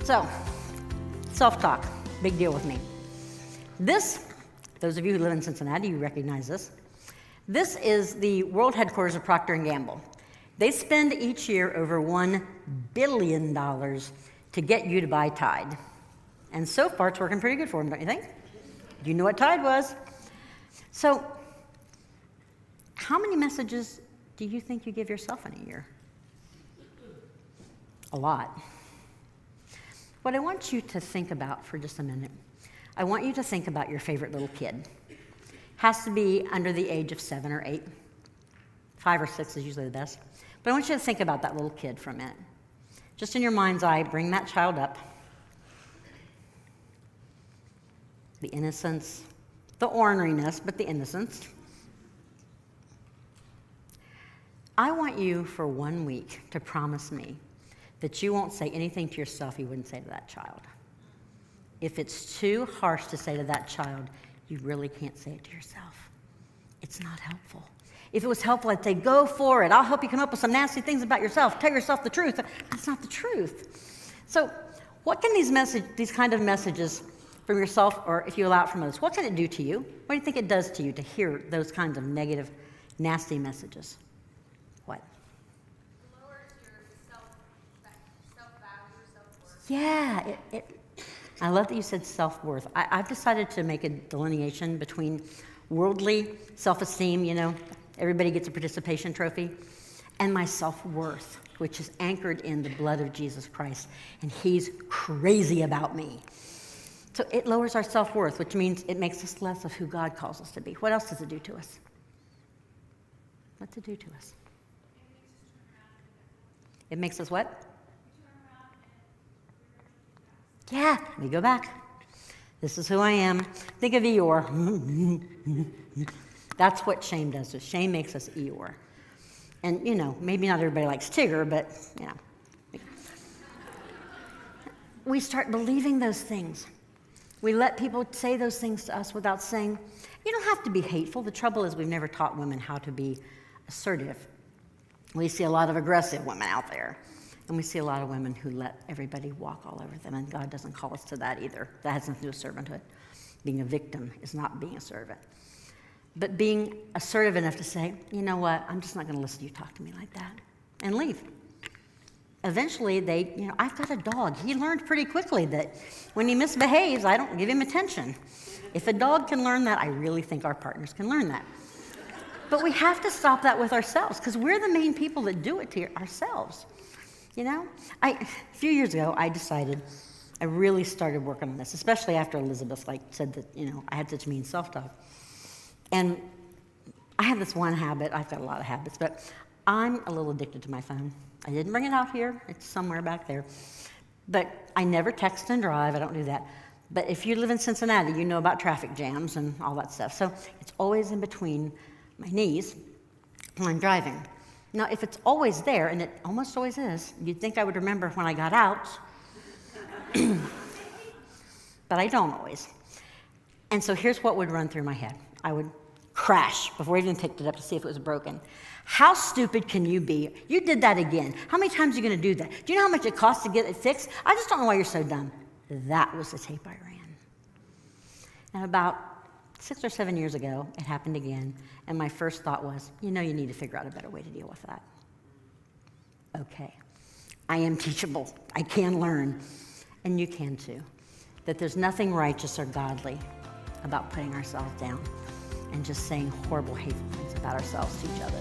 So, self-talk, big deal with me. This, those of you who live in Cincinnati, you recognize this. This is the world headquarters of Procter & Gamble. They spend each year over $1 billion to get you to buy Tide. And so far, it's working pretty good for them, don't you think? You know what Tide was. So, how many messages do you think you give yourself in a year? A lot. What I want you to think about for just a minute, I want you to think about your favorite little kid. Has to be under the age of 7 or 8. 5 or 6 is usually the best. But I want you to think about that little kid for a minute. Just in your mind's eye, bring that child up. The innocence, the orneriness, but the innocence. I want you for 1 week to promise me that you won't say anything to yourself you wouldn't say to that child. If it's too harsh to say to that child, you really can't say it to yourself. It's not helpful. If it was helpful, I'd say, go for it. I'll help you come up with some nasty things about yourself. Tell yourself the truth. That's not the truth. So what can these kind of messages from yourself, or if you allow it from others, what can it do to you? What do you think it does to you to hear those kinds of negative, nasty messages? What? It lowers your self-value, self-worth. Yeah, I love that you said self-worth. I've decided to make a delineation between worldly self-esteem, everybody gets a participation trophy, and my self-worth, which is anchored in the blood of Jesus Christ, and he's crazy about me. So it lowers our self-worth, which means it makes us less of who God calls us to be. What else does it do to us? What's it do to us? It makes us what? Yeah, we go back. This is who I am. Think of Eeyore. That's what shame does to us. Shame makes us Eeyore. And, maybe not everybody likes Tigger, but, we start believing those things. We let people say those things to us without saying, you don't have to be hateful. The trouble is we've never taught women how to be assertive. We see a lot of aggressive women out there. And we see a lot of women who let everybody walk all over them, and God doesn't call us to that either. That has nothing to do with servanthood. Being a victim is not being a servant. But being assertive enough to say, you know what, I'm just not going to listen to you talk to me like that, and leave. Eventually, I've got a dog. He learned pretty quickly that when he misbehaves, I don't give him attention. If a dog can learn that, I really think our partners can learn that. But we have to stop that with ourselves, because we're the main people that do it to ourselves. A few years ago, I decided I really started working on this, especially after Elizabeth said that, I had such mean self-talk. And I have this one habit. I've got a lot of habits, but I'm a little addicted to my phone. I didn't bring it out here. It's somewhere back there. But I never text and drive. I don't do that. But if you live in Cincinnati, you know about traffic jams and all that stuff. So it's always in between my knees when I'm driving. Now, if it's always there, and it almost always is, you'd think I would remember when I got out. But I don't always. And so here's what would run through my head. I would crash before I even picked it up to see if it was broken. How stupid can you be? You did that again. How many times are you going to do that? Do you know how much it costs to get it fixed? I just don't know why you're so dumb. That was the tape I ran. And about 6 or 7 years ago, it happened again, and my first thought was, you need to figure out a better way to deal with that. Okay, I am teachable. I can learn, and you can too. That there's nothing righteous or godly about putting ourselves down and just saying horrible, hateful things about ourselves to each other.